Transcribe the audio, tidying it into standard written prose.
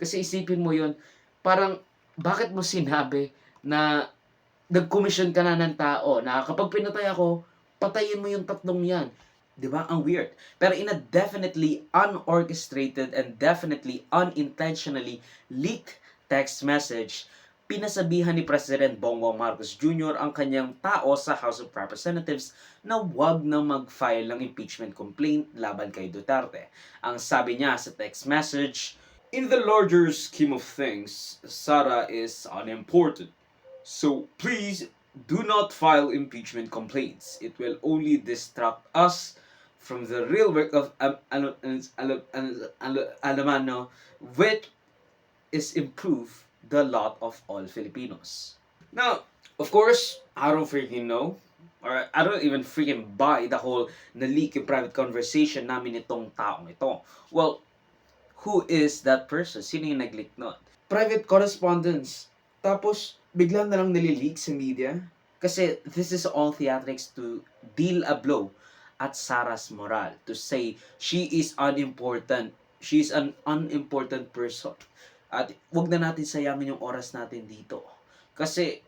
Kasi isipin mo yon, parang bakit mo sinabi na nag-komisyon ka na ng tao na kapag pinatay ako, patayin mo yung tatlong yan. 'Di ba? Ang weird. Pero in a definitely unorchestrated and definitely unintentionally leaked text message, pinasabihan ni President Bongbong Marcos Jr. ang kanyang tao sa House of Representatives na wag na mag-file ng impeachment complaint laban kay Duterte. Ang sabi niya sa text message, "In the larger scheme of things, Sara is unimportant. So please do not file impeachment complaints. It will only distract us from the real work of Alamano, which is improve the lot of all Filipinos." Now, of course, I don't freaking know, or I don't even freaking buy the whole na-leak yung private conversation namin itong taong ito. Well, who is that person? Sino yung nag-leak nun? Private correspondence. Tapos, bigla na lang nilileak sa media. Kasi this is all theatrics to deal a blow at Sarah's moral. To say, she is unimportant. She is an unimportant person. At wag na natin sayangin yung oras natin dito. Kasi